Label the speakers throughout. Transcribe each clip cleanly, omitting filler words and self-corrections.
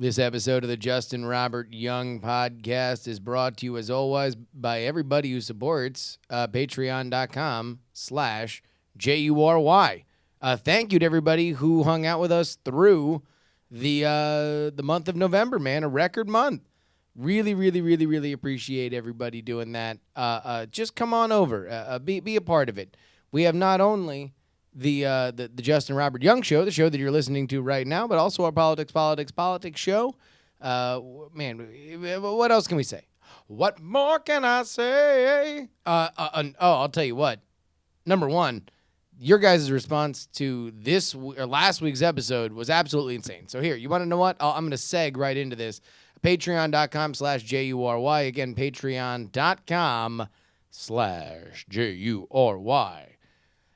Speaker 1: This episode of the Justin Robert Young podcast is brought to you, as always, by everybody who supports patreon.com/JuRY. Thank you to everybody who hung out with us through the month of November, man, a record month. Really appreciate everybody doing that. Just come on over, be a part of it. We have not only the Justin Robert Young show, the show that you're listening to right now, but also our politics show. Man, what else can we say? What more can I say? I'll tell you what. Number one, your guys' response to this or last week's episode was absolutely insane. So here, you want to know what? I'm going to seg right into this. Patreon.com/JuRY. Again, Patreon.com/JuRY.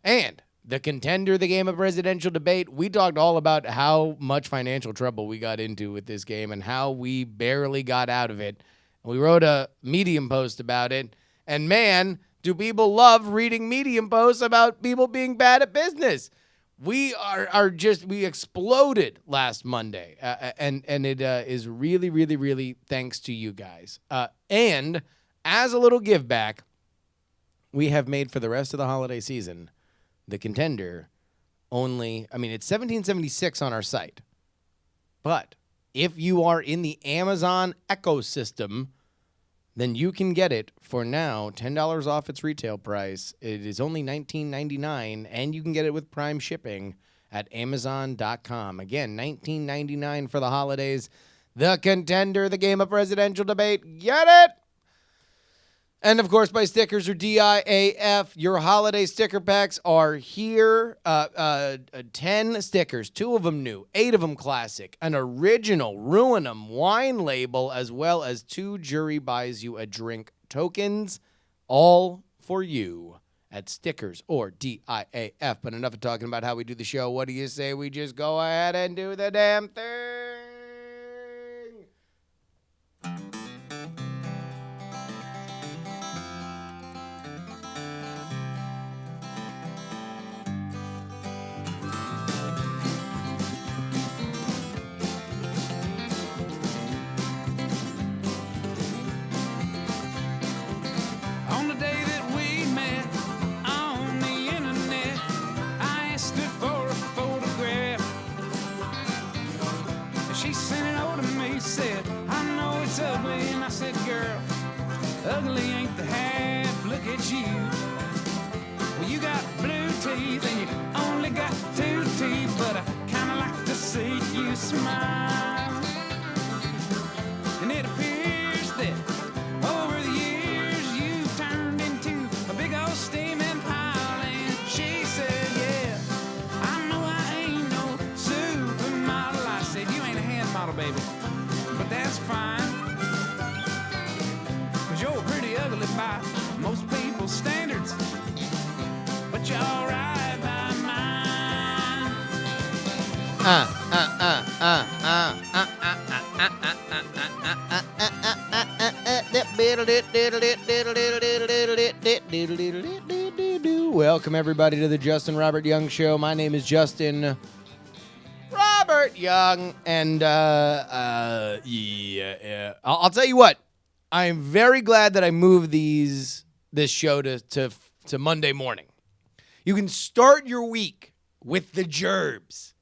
Speaker 1: And the contender, the game of presidential debate, we talked all about how much financial trouble we got into with this game and how we barely got out of it. We wrote a Medium post about it. And man, do people love reading Medium posts about people being bad at business. We we exploded last Monday. And it is really thanks to you guys. And as a little give back, we have made for the rest of the holiday season the contender it's $17.76 on our site. But if you are in the Amazon ecosystem, then you can get it for now $10 off its retail price. It is only $19.99, and you can get it with Prime shipping at Amazon.com. Again, $19.99 for the holidays. The contender, the game of presidential debate. Get it? And, of course, by stickers or DIAF. Your holiday sticker packs are here. 10 stickers, 2 of them new, 8 of them classic, an original Ruin 'em wine label, as well as 2 JuRY buys you a drink tokens, all for you at stickers or DIAF. But enough of talking about how we do the show. What do you say we just go ahead and do the damn thing?
Speaker 2: Ugly ain't the half, look at you. Well, you got blue teeth and you only got 2 teeth, but I kinda like to see you smile. And it appears that over the years you've turned into a big old steaming pile. And she said, yeah, I know I ain't no supermodel. I said, you ain't a hand model, baby, but that's fine. You're pretty ugly by most people's standards, but you're all right by mine.
Speaker 1: Welcome, everybody, to the Justin Robert Young Show. My name is Justin Robert Young, and I'll tell you what. I am very glad that I moved this show to Monday morning. You can start your week with the Gerbs.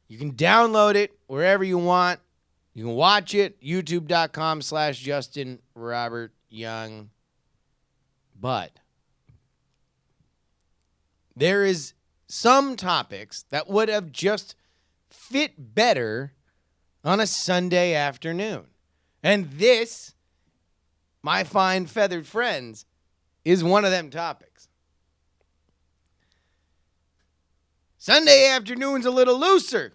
Speaker 1: You can download it wherever you want. You can watch it, youtube.com/Justin Robert Young. But there is some topics that would have just fit better on a Sunday afternoon. And this, my fine feathered friends, is one of them topics. Sunday afternoon's a little looser.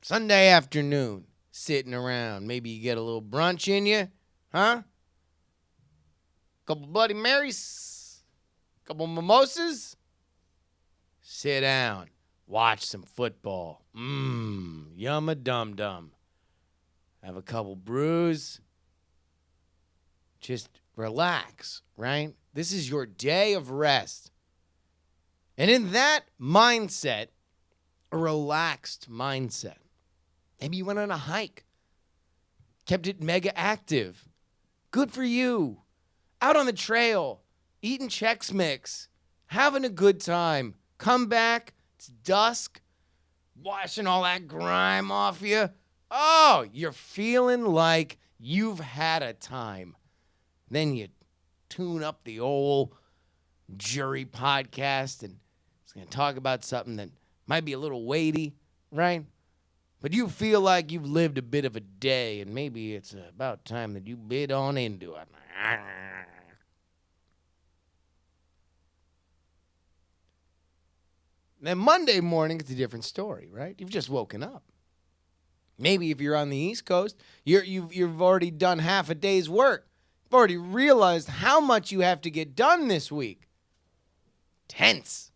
Speaker 1: Sunday afternoon, sitting around. Maybe you get a little brunch in you, huh? Couple Bloody Marys, couple mimosas. Sit down, watch some football. Yum-a-dum-dum. Have a couple brews. Just relax, right? This is your day of rest. And in that mindset, a relaxed mindset. Maybe you went on a hike, kept it mega active. Good for you. Out on the trail, eating Chex Mix, having a good time. Come back, it's dusk, washing all that grime off you. Oh, you're feeling like you've had a time. Then you tune up the old JuRY podcast, and it's going to talk about something that might be a little weighty, right? But you feel like you've lived a bit of a day, and maybe it's about time that you bid on into it. Then Monday morning, it's a different story, right? You've just woken up. Maybe if you're on the East Coast, you've already done half a day's work. You've already realized how much you have to get done this week. Tense.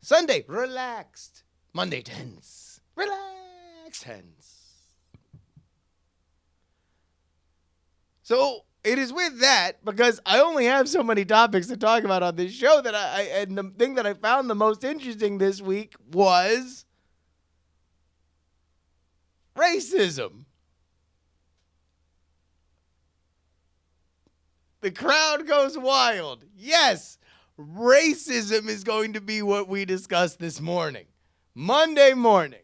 Speaker 1: Sunday, relaxed. Monday, tense. Relax, tense. So it is with that, because I only have so many topics to talk about on this show, that and the thing that I found the most interesting this week was racism. The crowd goes wild. Yes, racism is going to be what we discussed this morning. Monday morning.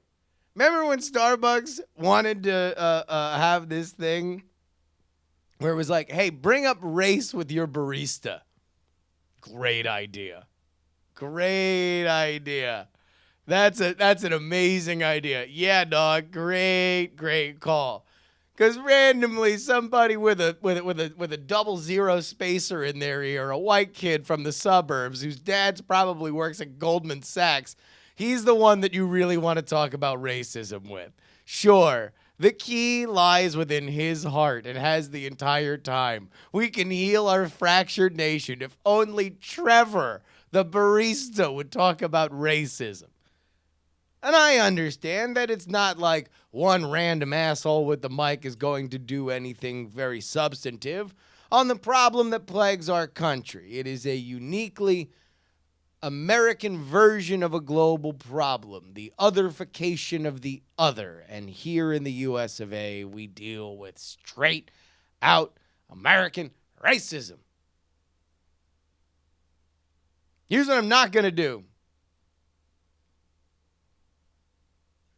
Speaker 1: Remember when Starbucks wanted to have this thing where it was like, hey, bring up race with your barista? Great idea. Great idea. That's an amazing idea. Yeah, dog. Great call. Because randomly somebody with a 00 spacer in their ear, a white kid from the suburbs whose dad's probably works at Goldman Sachs, he's the one that you really want to talk about racism with. Sure, the key lies within his heart and has the entire time. We can heal our fractured nation if only Trevor, the barista, would talk about racism. And I understand that it's not like one random asshole with the mic is going to do anything very substantive on the problem that plagues our country. It is a uniquely American version of a global problem, the otherification of the other. And here in the US of A, we deal with straight out American racism. Here's what I'm not going to do.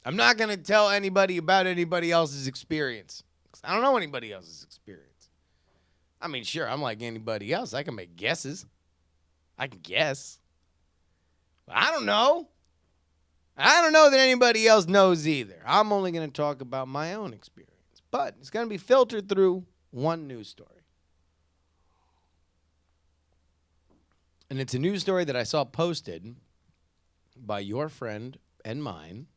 Speaker 1: I'm not going to tell anybody about anybody else's experience, because I don't know anybody else's experience. I mean, sure, I'm like anybody else. I can make guesses. I can guess. But I don't know. I don't know that anybody else knows either. I'm only going to talk about my own experience. But it's going to be filtered through one news story. And it's a news story that I saw posted by your friend and mine,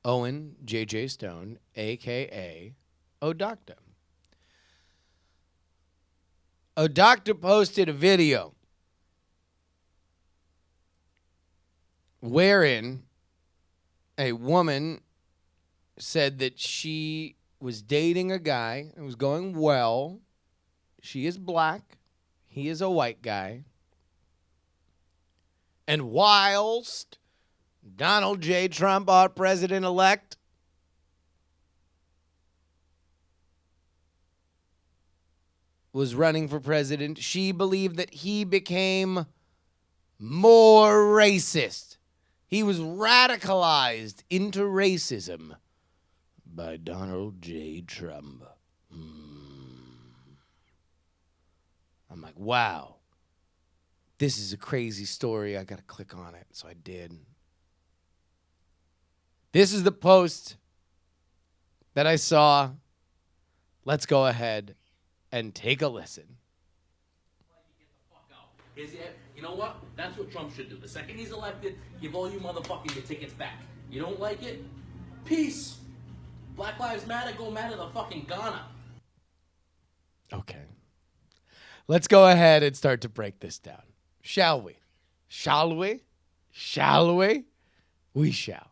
Speaker 1: Owen J.J. Stone, a.k.a. Odocta. Odocta posted a video wherein a woman said that she was dating a guy. It was going well. She is black. He is a white guy. And whilst Donald J. Trump, our president-elect, was running for president, she believed that he became more racist. He was radicalized into racism by Donald J. Trump. I'm like, wow. This is a crazy story. I got to click on it. So I did. This is the post that I saw. Let's go ahead and take a listen.
Speaker 3: You know what? That's what Trump should do. The second he's elected, give all you motherfuckers your tickets back. You don't like it? Peace. Black Lives Matter, go matter the fucking Ghana.
Speaker 1: Okay. Let's go ahead and start to break this down. Shall we? Shall we? Shall we? We shall.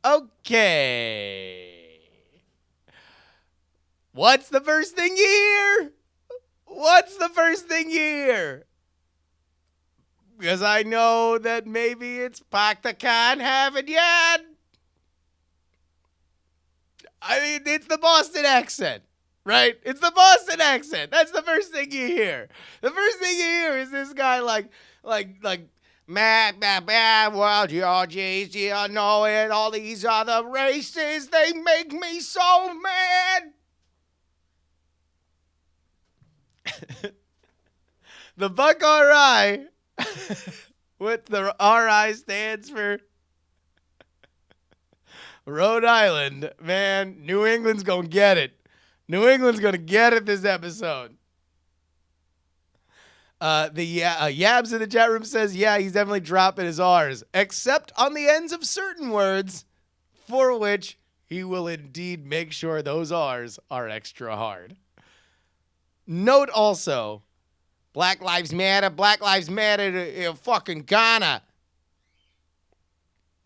Speaker 1: Okay. What's the first thing you hear? What's the first thing you hear? because I know that maybe it's Pac that can't have it yet. I mean, it's the Boston accent, right? It's the Boston accent. That's the first thing you hear. The first thing you hear is this guy like, mad, well, Georgies, you know it, all these other races, they make me so mad. The Buck RI, what the RI stands for Rhode Island, man, New England's going to get it. New England's going to get it this episode. Yabs in the chat room says, yeah, he's definitely dropping his R's, except on the ends of certain words, for which he will indeed make sure those R's are extra hard. Note also, Black Lives Matter in fucking Ghana.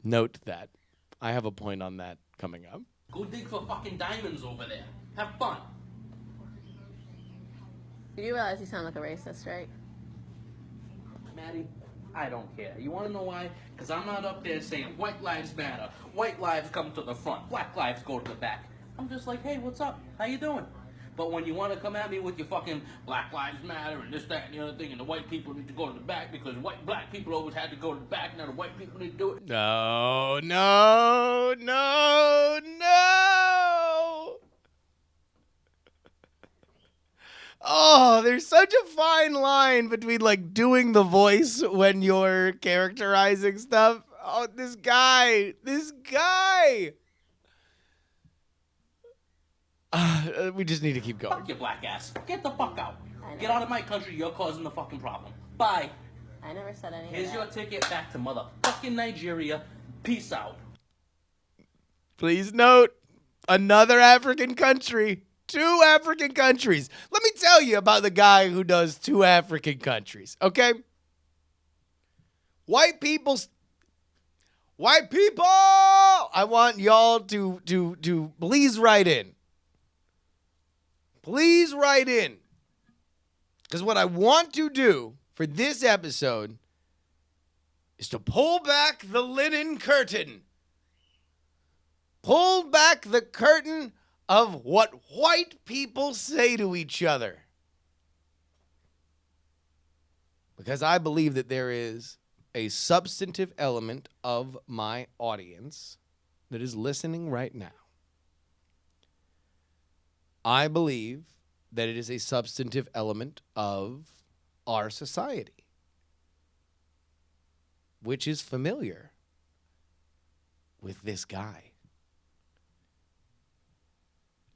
Speaker 1: Note that. I have a point on that coming up.
Speaker 3: Go dig for fucking diamonds over there. Have fun.
Speaker 4: You do realize you sound like a racist, right?
Speaker 3: Maddie, I don't care. You want to know why? Because I'm not up there saying white lives matter. White lives come to the front. Black lives go to the back. I'm just like, hey, what's up? How you doing? But when you want to come at me with your fucking Black Lives Matter and this, that, and the other thing, and the white people need to go to the back because black people always had to go to the back, now the white people need to do it.
Speaker 1: No. Oh, there's such a fine line between like doing the voice when you're characterizing stuff. Oh, this guy. We just need to keep going.
Speaker 3: Fuck your black ass. Get the fuck out. Get out of my country. You're causing the fucking problem. Bye.
Speaker 4: I never said anything.
Speaker 3: Here's your ticket back to motherfucking Nigeria. Peace out.
Speaker 1: Please note, another African country. 2 African countries. Let me tell you about the guy who does 2 African countries, okay? White people, I want y'all to please write in. Please write in. Because what I want to do for this episode is to pull back the linen curtain. Pull back the curtain of what white people say to each other. Because I believe that there is a substantive element of my audience that is listening right now. I believe that it is a substantive element of our society, which is familiar with this guy.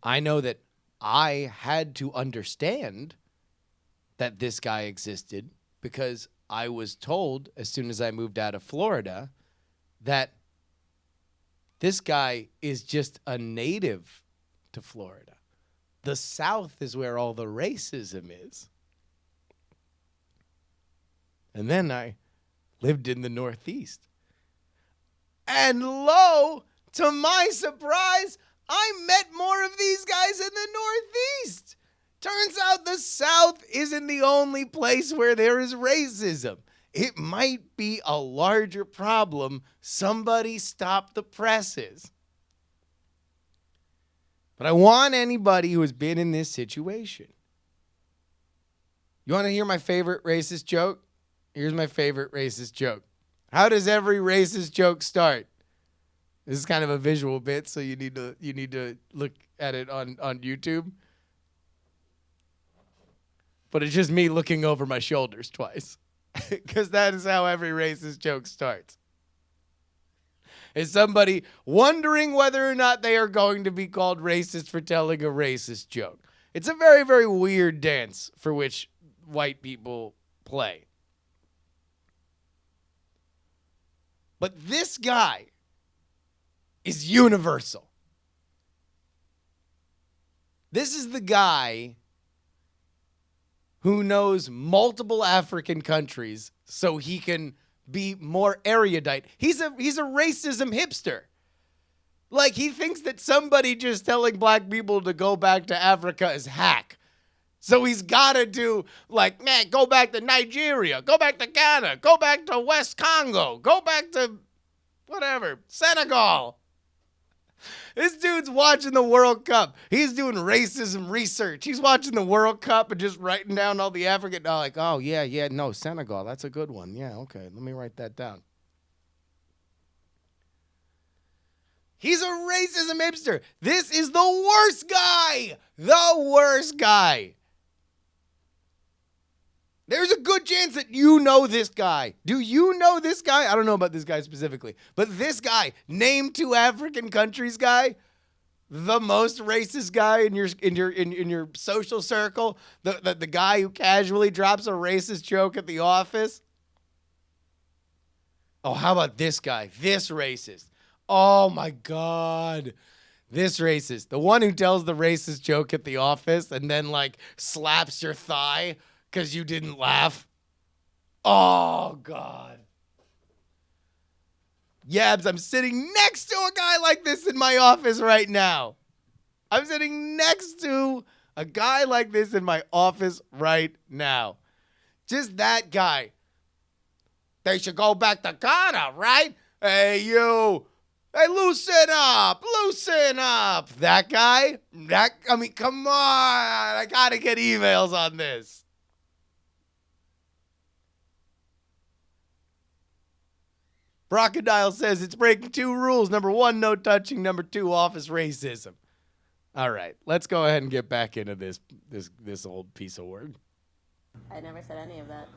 Speaker 1: I know that I had to understand that this guy existed because I was told as soon as I moved out of Florida that this guy is just a native to Florida. The South is where all the racism is. And then I lived in the Northeast. And lo, to my surprise, I met more of these guys in the Northeast. Turns out the South isn't the only place where there is racism. It might be a larger problem. Somebody stop the presses. But I want anybody who has been in this situation. You want to hear my favorite racist joke? Here's my favorite racist joke. How does every racist joke start? This is kind of a visual bit, so you need to look at it on YouTube. But it's just me looking over my shoulders twice. Because that is how every racist joke starts. Is somebody wondering whether or not they are going to be called racist for telling a racist joke. It's a very, very weird dance for which white people play. But this guy is universal. This is the guy who knows multiple African countries so he can be more erudite. He's a racism hipster. Like, he thinks that somebody just telling black people to go back to Africa is hack. So he's got to do, like, man, go back to Nigeria, go back to Ghana, go back to West Congo, go back to whatever, Senegal. This dude's watching the World Cup. He's doing racism research. He's watching the World Cup and just writing down all the African, like, oh, yeah, no, Senegal, that's a good one. Yeah, okay, let me write that down. He's a racism hipster. This is the worst guy. The worst guy. There's a good chance that you know this guy. Do you know this guy? I don't know about this guy specifically, but this guy, name 2 African countries guy, the most racist guy in your social circle, the guy who casually drops a racist joke at the office. Oh, how about this guy? This racist. Oh my God. This racist. The one who tells the racist joke at the office and then like slaps your thigh because you didn't laugh. Oh, God. Yabs, I'm sitting next to a guy like this in my office right now. I'm sitting next to a guy like this in my office right now. Just that guy. They should go back to Ghana, right? Hey, you. Hey, loosen up. Loosen up. That guy? I mean, come on. I got to get emails on this. Crocodile says it's breaking 2 rules. Number 1, no touching. Number 2, office racism. All right, let's go ahead and get back into this old piece of work.
Speaker 4: I never said any of that.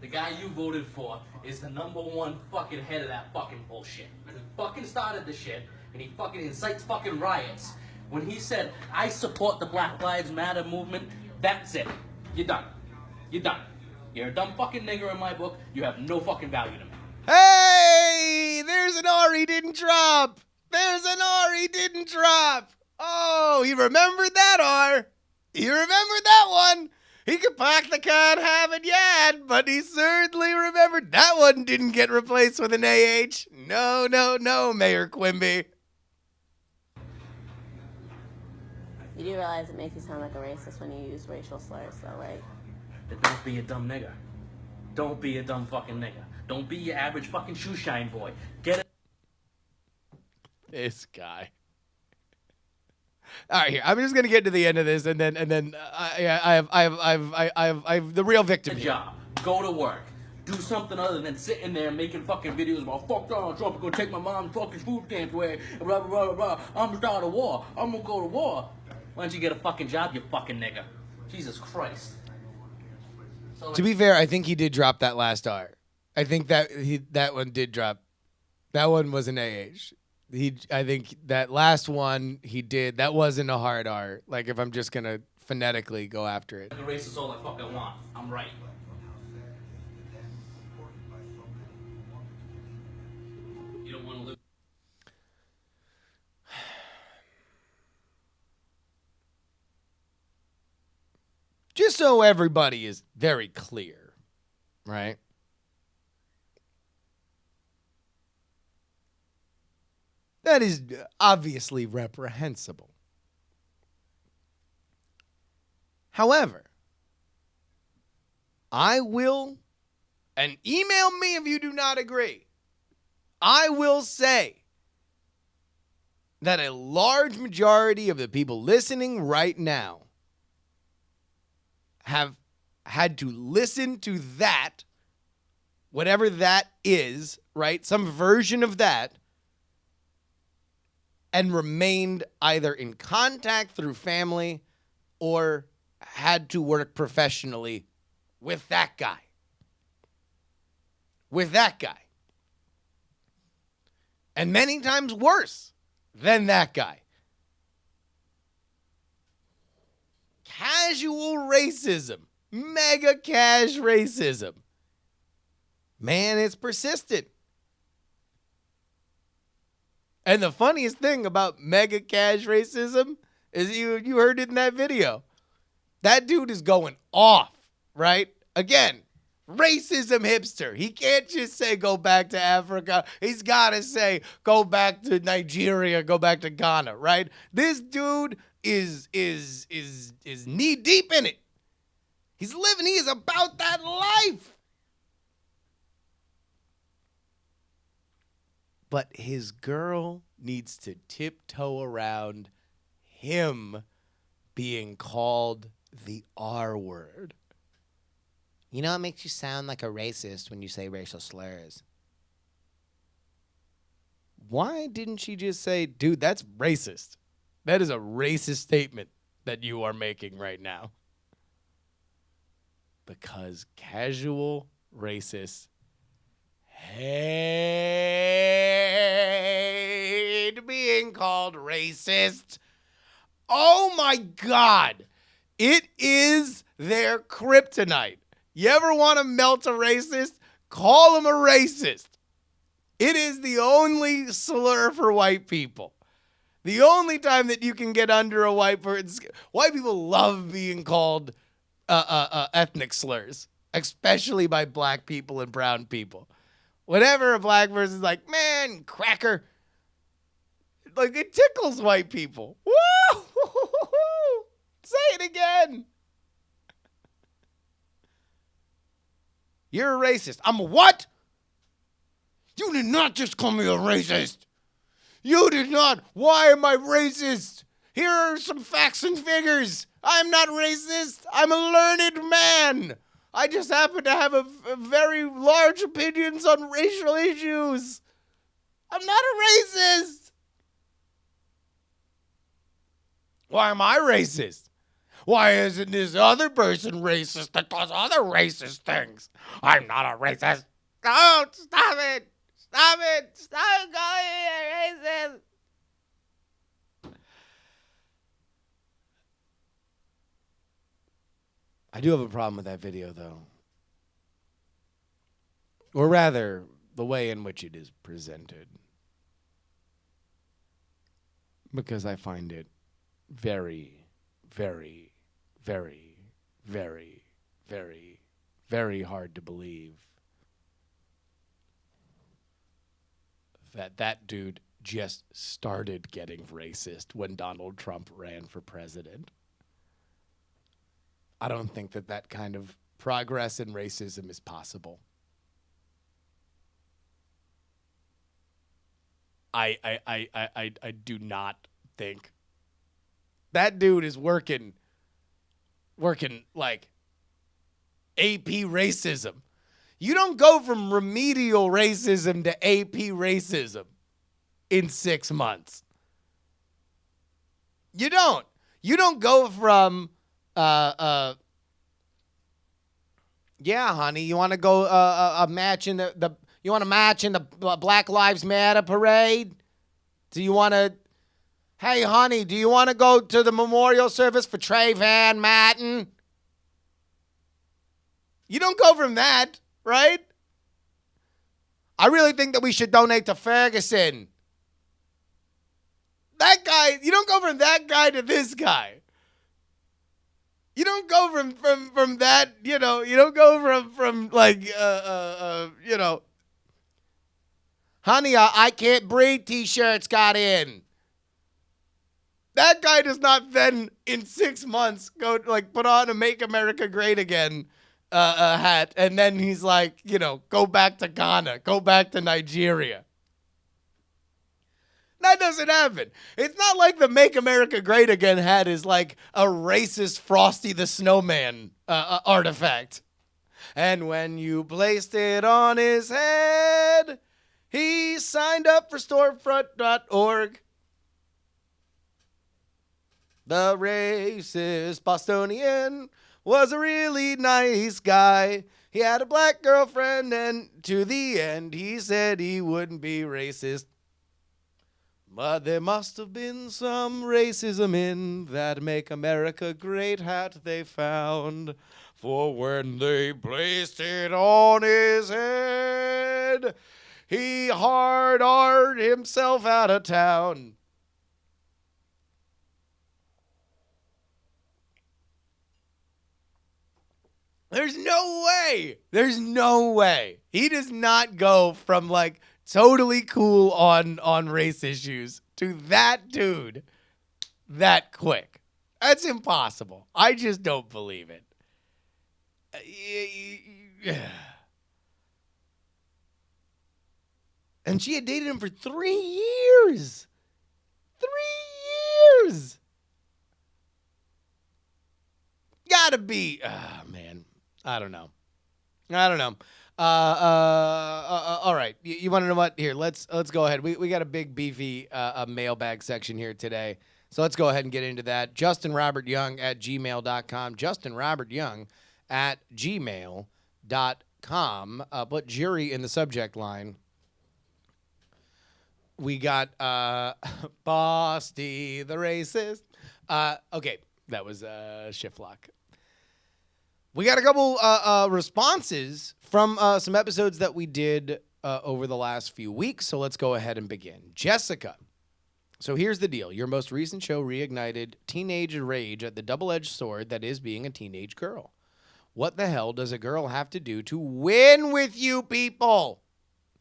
Speaker 3: The guy you voted for is the number 1 fucking head of that fucking bullshit. And he fucking started the shit, and he fucking incites fucking riots. When he said, I support the Black Lives Matter movement, that's it. You're done. You're done. You're a dumb fucking nigger in my book. You have no fucking value to me.
Speaker 1: Hey, there's an R he didn't drop. There's an R he didn't drop. Oh, he remembered that R. He remembered that one. He could pack the can, have it, yet, but he certainly remembered that one didn't get replaced with an AH. No, Mayor Quimby.
Speaker 4: You do realize it makes you sound like a racist when you use racial slurs, though, right?
Speaker 3: But don't be a dumb nigger. Don't be a dumb fucking nigger. Don't be your average fucking shoe shine boy. Get it.
Speaker 1: This guy. All right, here. I'm just gonna get to the end of this, and then I have the real victim
Speaker 3: a
Speaker 1: here.
Speaker 3: job. Go to work. Do something other than sitting there making fucking videos about fuck Donald Trump and go take my mom's fucking food stamps away. Blah blah blah blah. I'm gonna start a war. I'm gonna go to war. Why don't you get a fucking job, you fucking nigga? Jesus Christ. So,
Speaker 1: To be fair, I think he did drop that last R. I think that one did drop. That one was an AH. I think that last one he did. That wasn't a hard R. Like if I'm just gonna phonetically go after it.
Speaker 3: the race is all I fucking want. I'm right. You don't want to live.
Speaker 1: Just so everybody is very clear, right? That is obviously reprehensible. However, I will, and email me if you do not agree, I will say that a large majority of the people listening right now have had to listen to that, whatever that is, right? Some version of that, and remained either in contact through family or had to work professionally with that guy. With that guy. And many times worse than that guy. Casual racism. Mega cash racism. Man, it's persistent. And the funniest thing about mega cash racism is you heard it in that video. That dude is going off, right? Again, racism hipster. He can't just say go back to Africa. He's got to say go back to Nigeria, go back to Ghana, right? This dude is knee deep in it. He is about that life. But his girl needs to tiptoe around him being called the R word. You know, it makes you sound like a racist when you say racial slurs. Why didn't she just say, dude, that's racist? That is a racist statement that you are making right now. Because casual racists hate being called racist. Oh my God. It is their kryptonite. You ever want to melt a racist? Call him a racist. It is the only slur for white people. The only time that you can get under a white person. White people love being called ethnic slurs, especially by black people and brown people. Whenever a black person's like, man, cracker, like it tickles white people. Woo! Say it again. You're a racist. I'm a what? You did not just call me a racist. You did not. Why am I racist? Here are some facts and figures. I'm not racist. I'm a learned man. I just happen to have a very large opinions on racial issues. I'm not a racist. Why am I racist? Why isn't this other person racist that does other racist things? I'm not a racist. Don't stop it. Stop it. Stop calling me a racist. I do have a problem with that video, though. Or rather, the way in which it is presented. Because I find it very, very, very, very, very, very hard to believe that dude just started getting racist when Donald Trump ran for president. I don't think that kind of progress in racism is possible. I do not think that dude is working like AP racism. You don't go from remedial racism to AP racism in 6 months. You don't. You don't go from yeah, honey, you want to go a match in the you want to match in the Black Lives Matter parade? Do you want to Hey, honey, do you want to go to the memorial service for Trayvon Martin? You don't go from that, right? I really think that we should donate to Ferguson. That guy, you don't go from that guy to this guy. You don't go from that, you know, you don't go from like, you know, honey, I can't breathe t-shirts got in. That guy does not then in 6 months go like put on a Make America Great Again hat. And then he's like, you know, go back to Ghana, go back to Nigeria. That doesn't happen. It's not like the Make America Great Again hat is like a racist Frosty the Snowman artifact. And when you placed it on his head, he signed up for storefront.org. The racist Bostonian was a really nice guy. He had a black girlfriend, and to the end, he said he wouldn't be racist. But there must have been some racism in that Make America Great hat they found. For when they placed it on his head, he hard-R'd himself out of town. There's no way. There's no way. He does not go from like totally cool on race issues to that dude that quick. That's impossible. I just don't believe it. And she had dated him for 3 years. 3 years. Gotta be. Oh, man. I don't know. All right. You want to know what? Here, let's go ahead. We got a big beefy mailbag section here today. So let's go ahead and get into that. Justin Robert Young at gmail.com. Justin Robert Young at gmail.com. Put JuRY in the subject line. We got Bosty the racist. Okay, that was shift lock. We got a couple responses from some episodes that we did over the last few weeks, so let's go ahead and begin. Jessica. So here's the deal. Your most recent show reignited teenage rage at the double-edged sword that is being a teenage girl. What the hell does a girl have to do to win with you people?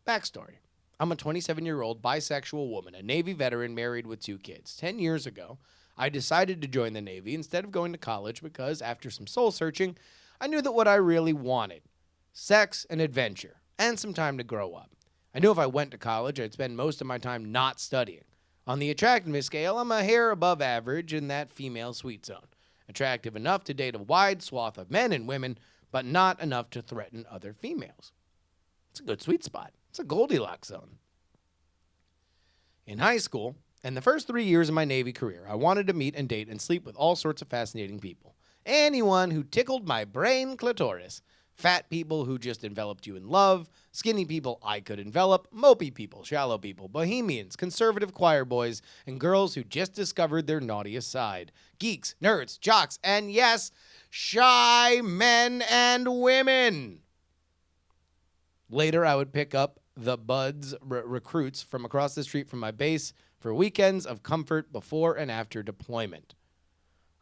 Speaker 1: Backstory. I'm a 27-year-old bisexual woman, a Navy veteran married with 2 kids. 10 years ago, I decided to join the Navy instead of going to college because, after some soul-searching, I knew that what I really wanted, sex and adventure, and some time to grow up. I knew if I went to college, I'd spend most of my time not studying. On the attractiveness scale, I'm a hair above average in that female sweet zone. Attractive enough to date a wide swath of men and women, but not enough to threaten other females. It's a good sweet spot. It's a Goldilocks zone. In high school, and the first 3 years of my Navy career, I wanted to meet and date and sleep with all sorts of fascinating people. Anyone who tickled my brain clitoris. Fat people who just enveloped you in love, skinny people I could envelop, mopey people, shallow people, bohemians, conservative choir boys, and girls who just discovered their naughtiest side. Geeks, nerds, jocks, and yes, shy men and women. Later, I would pick up the buds recruits from across the street from my base for weekends of comfort before and after deployment.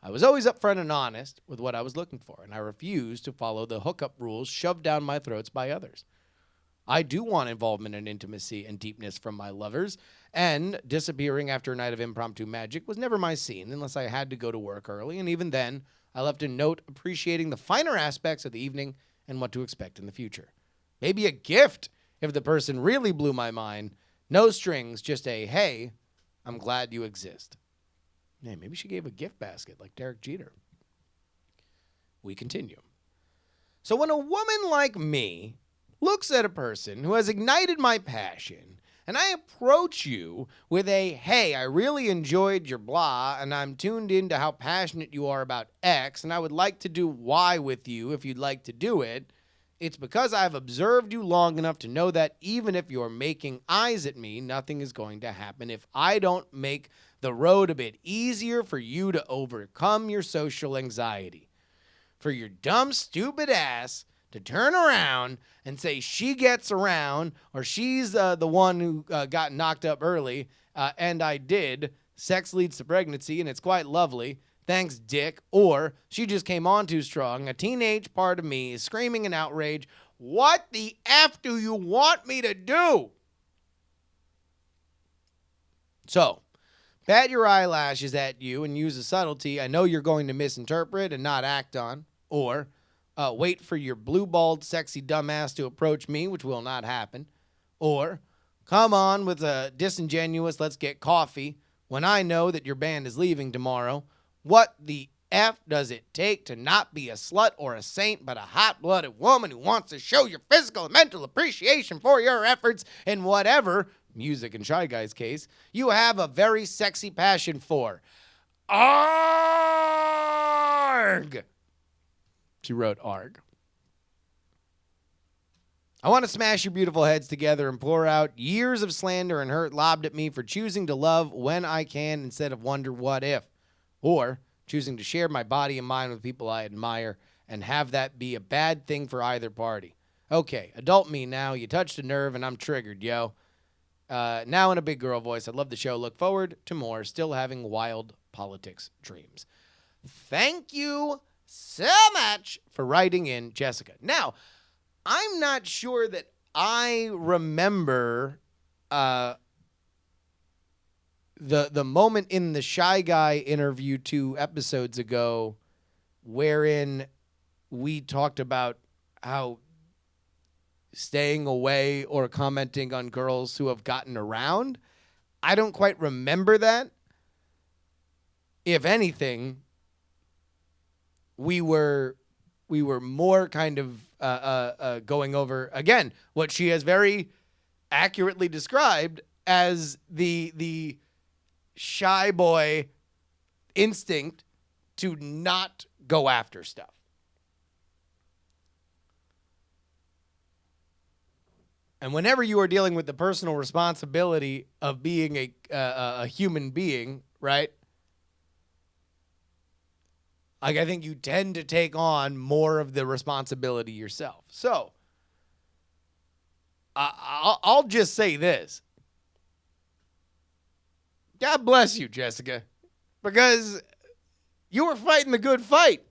Speaker 1: I was always upfront and honest with what I was looking for, and I refused to follow the hookup rules shoved down my throats by others. I do want involvement and intimacy and deepness from my lovers, and disappearing after a night of impromptu magic was never my scene unless I had to go to work early, and even then, I left a note appreciating the finer aspects of the evening and what to expect in the future. Maybe a gift if the person really blew my mind. No strings, just a, hey, I'm glad you exist. Man, maybe she gave a gift basket like Derek Jeter. We continue. So when a woman like me looks at a person who has ignited my passion, and I approach you with a, hey, I really enjoyed your blah, and I'm tuned into how passionate you are about X, and I would like to do Y with you if you'd like to do it, it's because I've observed you long enough to know that even if you're making eyes at me, nothing is going to happen if I don't make the road a bit easier for you to overcome your social anxiety. For your dumb, stupid ass to turn around and say she gets around or she's the one who got knocked up early, and I did, sex leads to pregnancy and it's quite lovely, thanks, dick, or she just came on too strong, a teenage part of me is screaming in outrage, what the F do you want me to do? So, bat your eyelashes at you and use a subtlety I know you're going to misinterpret and not act on, or wait for your blue-balled, sexy dumbass to approach me, which will not happen, or come on with a disingenuous let's get coffee when I know that your band is leaving tomorrow. What the F does it take to not be a slut or a saint, but a hot-blooded woman who wants to show your physical and mental appreciation for your efforts in whatever, music in Shy Guy's case, you have a very sexy passion for? Arg! She wrote arg. I want to smash your beautiful heads together and pour out years of slander and hurt lobbed at me for choosing to love when I can instead of wonder what if. Or choosing to share my body and mind with people I admire and have that be a bad thing for either party. Okay, adult me now. You touched a nerve and I'm triggered, yo. Now in a big girl voice, I love the show. Look forward to more. Still having wild politics dreams. Thank you so much for writing in, Jessica. Now, I'm not sure that I remember the moment in the Shy Guy interview 2 episodes ago, wherein we talked about how staying away or commenting on girls who have gotten around, I don't quite remember that. If anything, we were more kind of going over again what she has very accurately described as the shy boy instinct to not go after stuff. And whenever you are dealing with the personal responsibility of being a human being, right? Like, I think you tend to take on more of the responsibility yourself. So, I'll just say this. God bless you, Jessica, because you were fighting the good fight.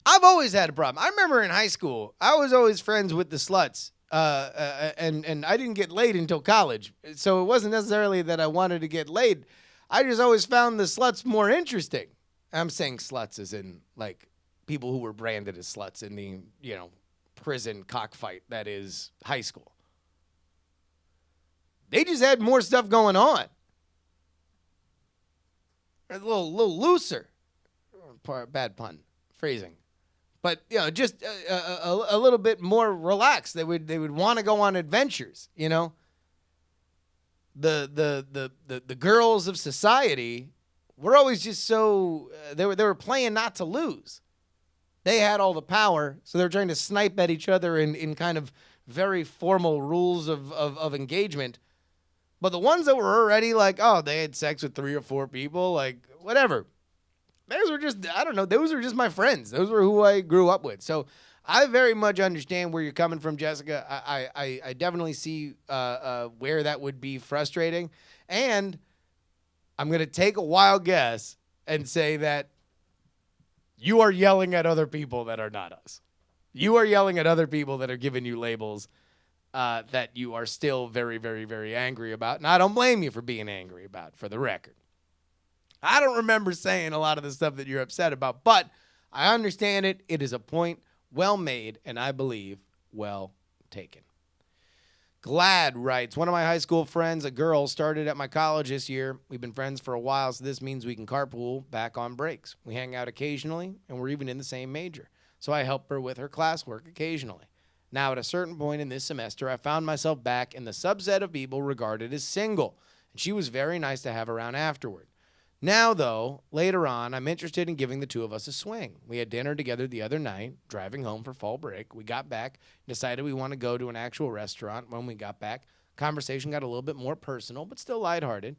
Speaker 1: I've always had a problem. I remember in high school, I was always friends with the sluts, and I didn't get laid until college. So it wasn't necessarily that I wanted to get laid. I just always found the sluts more interesting. I'm saying sluts as in, like, people who were branded as sluts in the, prison cockfight that is high school. They just had more stuff going on. A little looser. Bad pun. Phrasing. But, just a little bit more relaxed. They would want to go on adventures, The girls of society were always just so they were playing not to lose. They had all the power, so they were trying to snipe at each other in kind of very formal rules of engagement. But the ones that were already like, oh, they had sex with 3 or 4 people, like, whatever. Those were just, I don't know, those were just my friends. Those were who I grew up with. So I very much understand where you're coming from, Jessica. I definitely see where that would be frustrating. And I'm going to take a wild guess and say that you are yelling at other people that are not us. You are yelling at other people that are giving you labels that you are still very, very, very angry about. And I don't blame you for being angry about, for the record. I don't remember saying a lot of the stuff that you're upset about, but I understand it. It is a point well made, and I believe well taken. Glad writes, one of my high school friends, a girl, started at my college this year. We've been friends for a while, so this means we can carpool back on breaks. We hang out occasionally, and we're even in the same major. So I help her with her classwork occasionally. Now, at a certain point in this semester, I found myself back in the subset of people regarded as single, and she was very nice to have around afterward. Now, though, later on, I'm interested in giving the 2 of us a swing. We had dinner together the other night, driving home for fall break. We got back, decided we want to go to an actual restaurant. When we got back, conversation got a little bit more personal, but still lighthearted.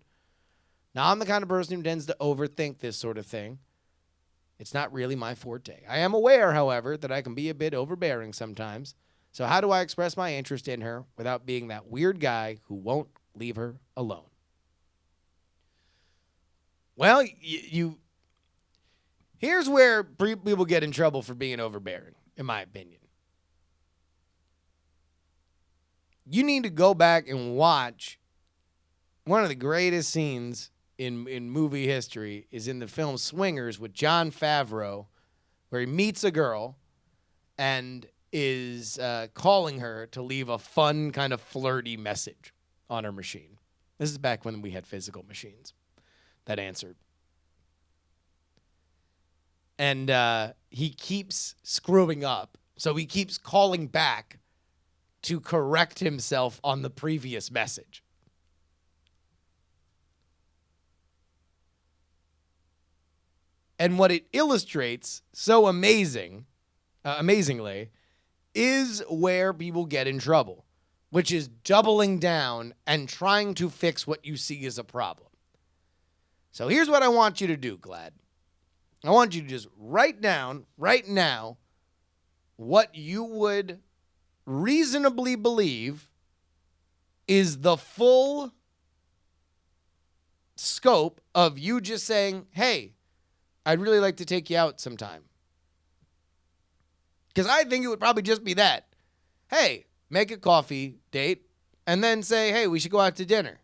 Speaker 1: Now, I'm the kind of person who tends to overthink this sort of thing. It's not really my forte. I am aware, however, that I can be a bit overbearing sometimes. So how do I express my interest in her without being that weird guy who won't leave her alone? Well, here's where people get in trouble for being overbearing, in my opinion. You need to go back and watch one of the greatest scenes in movie history is in the film Swingers with Jon Favreau, where he meets a girl and is calling her to leave a fun, kind of flirty message on her machine. This is back when we had physical machines that answered. And he keeps screwing up. So he keeps calling back to correct himself on the previous message. And what it illustrates so amazingly is where people get in trouble, which is doubling down and trying to fix what you see as a problem. So here's what I want you to do, Glad. I want you to just write down right now what you would reasonably believe is the full scope of you just saying, hey, I'd really like to take you out sometime. Because I think it would probably just be that. Hey, make a coffee date and then say, hey, we should go out to dinner.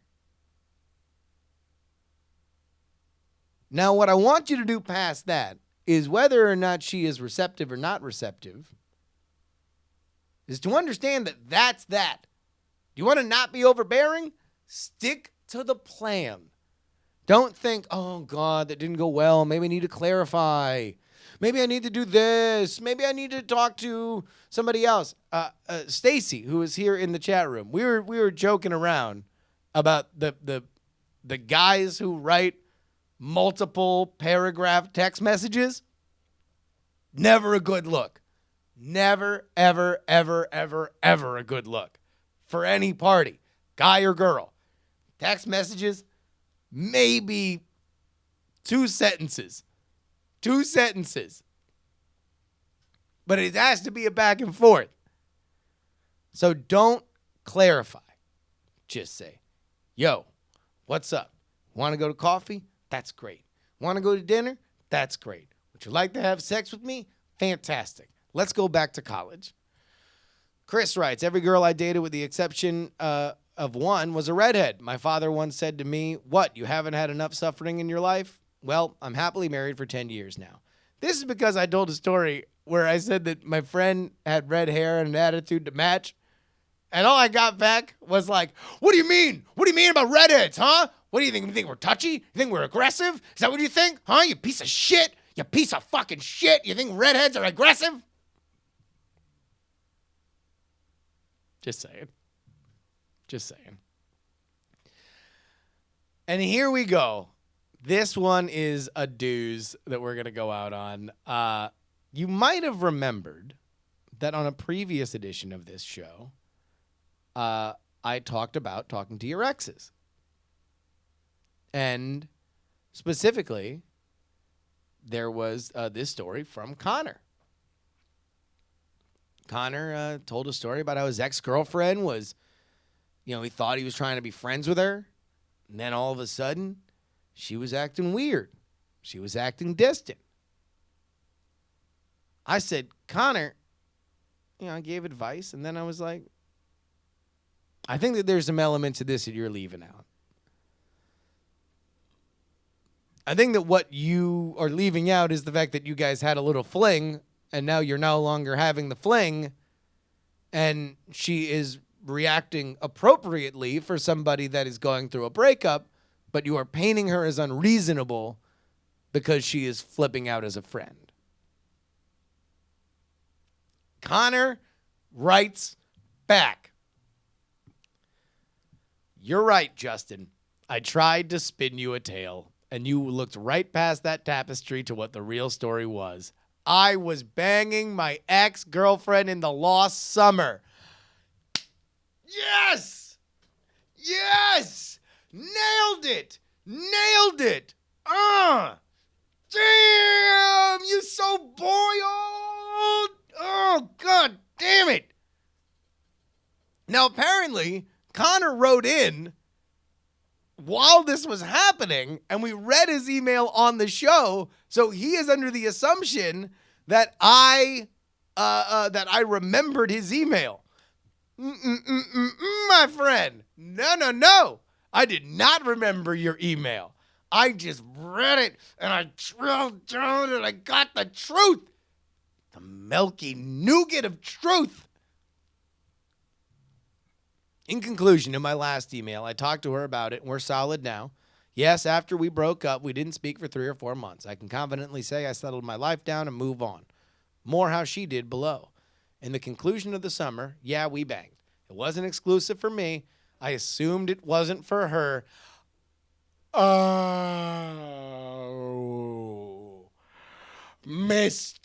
Speaker 1: Now, what I want you to do past that is whether or not she is receptive or not receptive is to understand that that's that. Do you want to not be overbearing? Stick to the plan. Don't think, oh, God, that didn't go well. Maybe I need to clarify. Maybe I need to do this. Maybe I need to talk to somebody else. Stacy, who is here in the chat room, we were joking around about the guys who write multiple paragraph text messages. Never a good look. Never, ever, ever, ever, ever a good look for any party, guy or girl. Text messages, maybe 2 sentences. 2 sentences. But it has to be a back and forth. So don't clarify. Just say, yo, what's up? Want to go to coffee? That's great. Want to go to dinner? That's great. Would you like to have sex with me? Fantastic. Let's go back to college. Chris writes, every girl I dated with the exception of one was a redhead. My father once said to me, what, you haven't had enough suffering in your life? Well, I'm happily married for 10 years now. This is because I told a story where I said that my friend had red hair and an attitude to match. And all I got back was like, what do you mean? What do you mean about redheads, huh? What do you think? You think we're touchy? You think we're aggressive? Is that what you think? Huh? You piece of shit? You piece of fucking shit? You think redheads are aggressive? Just saying. Just saying. And here we go. This one is a dooz that we're going to go out on. You might have remembered that on a previous edition of this show, I talked about talking to your exes. And specifically, there was this story from Connor. Connor told a story about how his ex-girlfriend was, he thought he was trying to be friends with her. And then all of a sudden, she was acting weird. She was acting distant. I said, Connor, I gave advice. And then I was like, I think that there's some elements of this that you're leaving out. I think that what you are leaving out is the fact that you guys had a little fling, and now you're no longer having the fling, and she is reacting appropriately for somebody that is going through a breakup, but you are painting her as unreasonable because she is flipping out as a friend. Connor writes back. You're right, Justin. I tried to spin you a tale, and you looked right past that tapestry to what the real story was. I was banging my ex-girlfriend in the lost summer. Yes! Yes! Nailed it! Nailed it! Damn! You so boiled! Oh, God damn it! Now, apparently, Connor wrote in while this was happening, and we read his email on the show, so he is under the assumption that I remembered his email. My friend. No. I did not remember your email. I just read it, and I drilled down, and I got the truth. The milky nougat of truth. In conclusion, in my last email, I talked to her about it, and we're solid now. Yes, after we broke up, we didn't speak for 3 or 4 months. I can confidently say I settled my life down and move on. More how she did below. In the conclusion of the summer, yeah, we banged. It wasn't exclusive for me. I assumed it wasn't for her. Oh, mistake.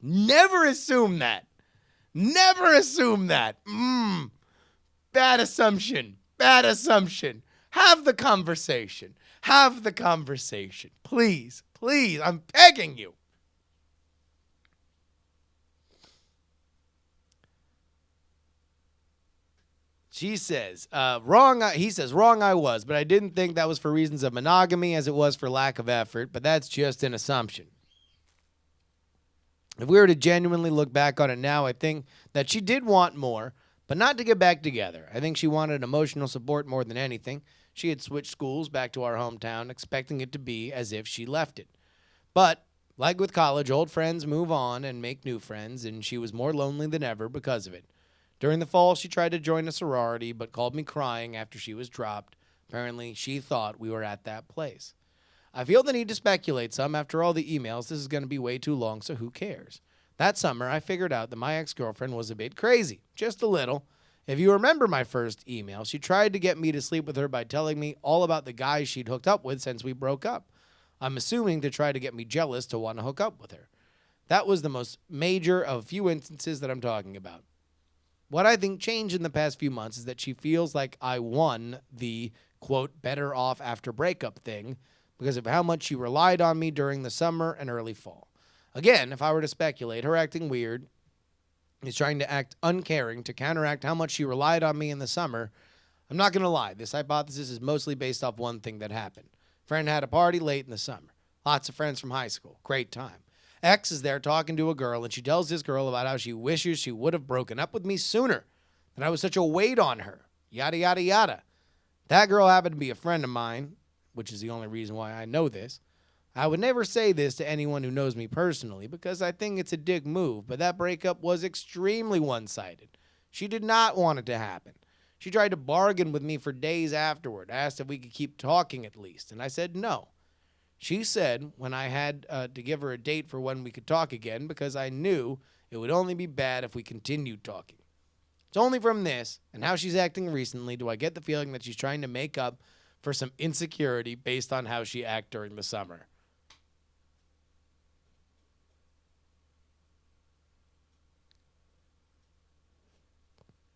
Speaker 1: Never assume that. Never assume that. Bad assumption. Bad assumption. Have the conversation. Have the conversation. Please, please, I'm begging you. She says, he says, wrong I was, but I didn't think that was for reasons of monogamy as it was for lack of effort, but that's just an assumption. If we were to genuinely look back on it now, I think that she did want more, but not to get back together. I think she wanted emotional support more than anything. She had switched schools back to our hometown, expecting it to be as if she left it. But, like with college, old friends move on and make new friends, and she was more lonely than ever because of it. During the fall, she tried to join a sorority, but called me crying after she was dropped. Apparently, she thought we were at that place. I feel the need to speculate some. After all the emails, this is going to be way too long, so who cares? That summer, I figured out that my ex-girlfriend was a bit crazy. Just a little. If you remember my first email, she tried to get me to sleep with her by telling me all about the guys she'd hooked up with since we broke up. I'm assuming to try to get me jealous to want to hook up with her. That was the most major of few instances that I'm talking about. What I think changed in the past few months is that she feels like I won the, quote, better off after breakup thing because of how much she relied on me during the summer and early fall. Again, if I were to speculate, her acting weird is trying to act uncaring to counteract how much she relied on me in the summer. I'm not going to lie. This hypothesis is mostly based off one thing that happened. Friend had a party late in the summer. Lots of friends from high school. Great time. Ex is there talking to a girl, and she tells this girl about how she wishes she would have broken up with me sooner, that I was such a weight on her. Yada, yada, yada. That girl happened to be a friend of mine, which is the only reason why I know this. I would never say this to anyone who knows me personally because I think it's a dick move, but that breakup was extremely one-sided. She did not want it to happen. She tried to bargain with me for days afterward, asked if we could keep talking at least, and I said no. She said when I had to give her a date for when we could talk again because I knew it would only be bad if we continued talking. It's only from this and how she's acting recently do I get the feeling that she's trying to make up for some insecurity based on how she acted during the summer.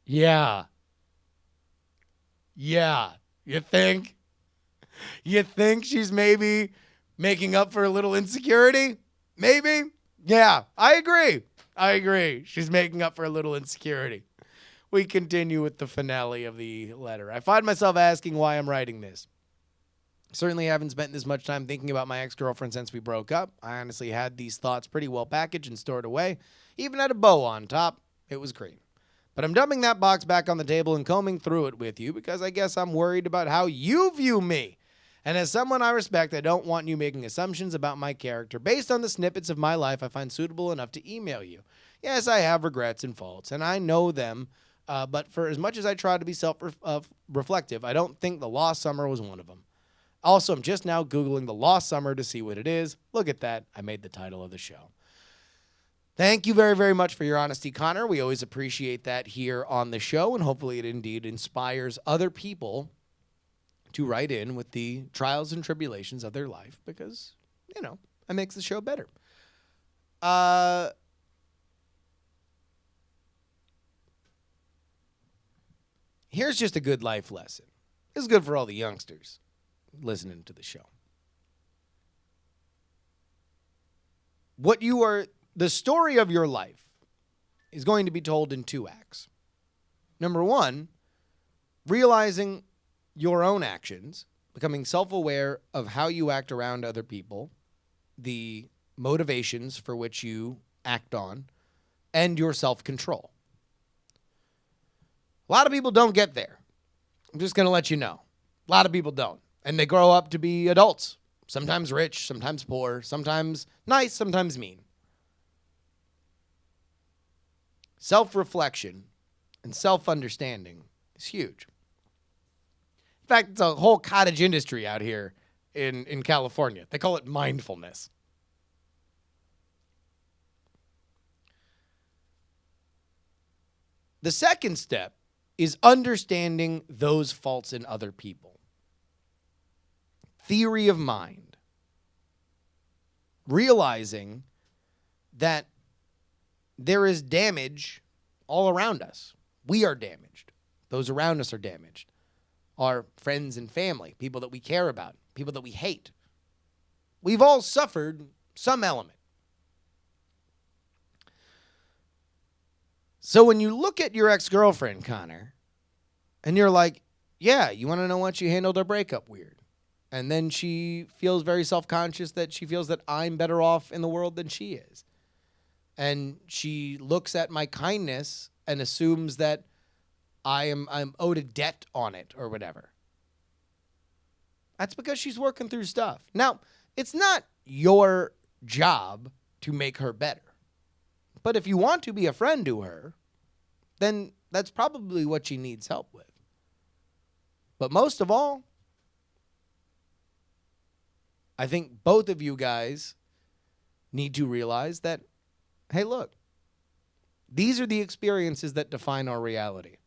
Speaker 1: Yeah. Yeah. You think? You think she's maybe making up for a little insecurity? Maybe? Yeah, I agree. I agree. She's making up for a little insecurity. We continue with the finale of the letter. I find myself asking why I'm writing this. Certainly haven't spent this much time thinking about my ex-girlfriend since we broke up. I honestly had these thoughts pretty well packaged and stored away. Even had a bow on top. It was green. But I'm dumping that box back on the table and combing through it with you because I guess I'm worried about how you view me. And as someone I respect, I don't want you making assumptions about my character based on the snippets of my life I find suitable enough to email you. Yes, I have regrets and faults, and I know them, but for as much as I try to be self-reflective, I don't think the lost summer was one of them. Also, I'm just now Googling the lost summer to see what it is. Look at that. I made the title of the show. Thank you very, very much for your honesty, Connor. We always appreciate that here on the show, and hopefully it indeed inspires other people to write in with the trials and tribulations of their life because, you know, it makes the show better. Here's just a good life lesson. This is good for all the youngsters listening to the show. The story of your life is going to be told in 2 acts. Number 1, realizing your own actions, becoming self-aware of how you act around other people, the motivations for which you act on, and your self-control. A lot of people don't get there. I'm just going to let you know. A lot of people don't. And they grow up to be adults. Sometimes rich, sometimes poor, sometimes nice, sometimes mean. Self-reflection and self-understanding is huge. In fact, it's a whole cottage industry out here in California. They call it mindfulness. The second step is understanding those faults in other people. Theory of mind. Realizing that there is damage all around us. We are damaged. Those around us are damaged. Our friends and family, people that we care about, people that we hate. We've all suffered some element. So when you look at your ex-girlfriend, Connor, and you're like, yeah, you want to know what? She handled our breakup weird. And then she feels very self-conscious that she feels that I'm better off in the world than she is. And she looks at my kindness and assumes that I'm owed a debt on it or whatever. That's because she's working through stuff. Now, it's not your job to make her better. But if you want to be a friend to her, then that's probably what she needs help with. But most of all, I think both of you guys need to realize that, hey, look, these are the experiences that define our reality.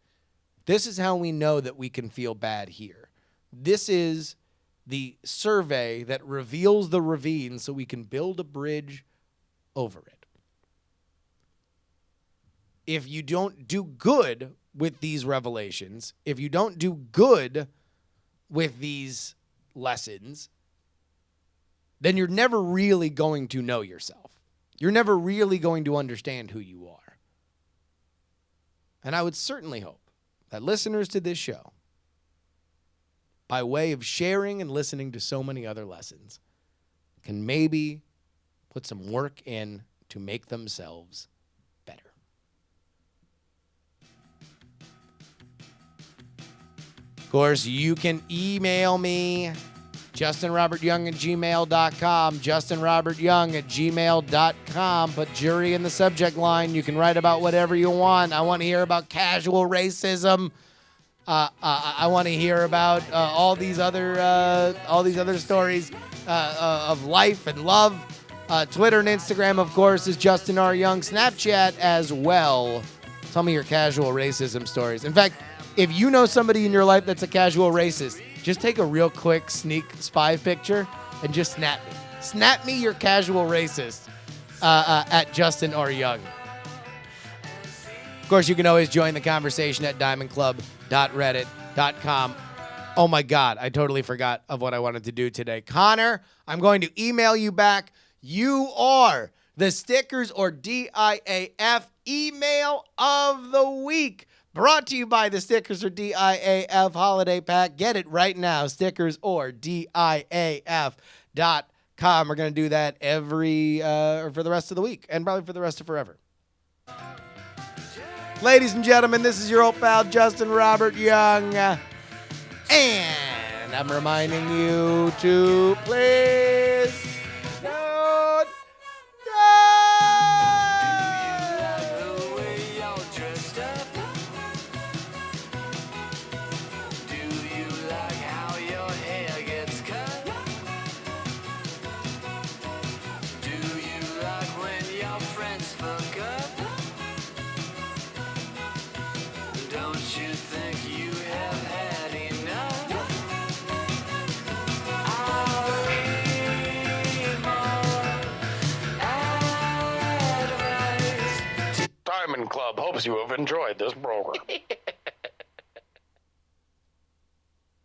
Speaker 1: This is how we know that we can feel bad here. This is the survey that reveals the ravine so we can build a bridge over it. If you don't do good with these revelations, if you don't do good with these lessons, then you're never really going to know yourself. You're never really going to understand who you are. And I would certainly hope that listeners to this show, by way of sharing and listening to so many other lessons, can maybe put some work in to make themselves better. Of course, you can email me, JustinRobertYoung@gmail.com, JustinRobertYoung@gmail.com. Put JuRY in the subject line. You can write about whatever you want. I want to hear about casual racism. I want to hear about all these other stories of life and love. Twitter and Instagram, of course, is Justin R. Young. Snapchat as well. Tell me your casual racism stories. In fact, if you know somebody in your life that's a casual racist, just take a real quick sneak spy picture and just snap me. Snap me your casual racist at Justin R. Young. Of course, you can always join the conversation at diamondclub.reddit.com. Oh my God, I totally forgot of what I wanted to do today. Connor, I'm going to email you back. You are the Stickers or DIAF email of the week. Brought to you by the Stickers or DIAF Holiday Pack. Get it right now, Stickers or DIAF.com. We're going to do that for the rest of the week and probably for the rest of forever. Ladies and gentlemen, this is your old pal, Justin Robert Young. And I'm reminding you to please don't Diamond Club hopes you have enjoyed this program.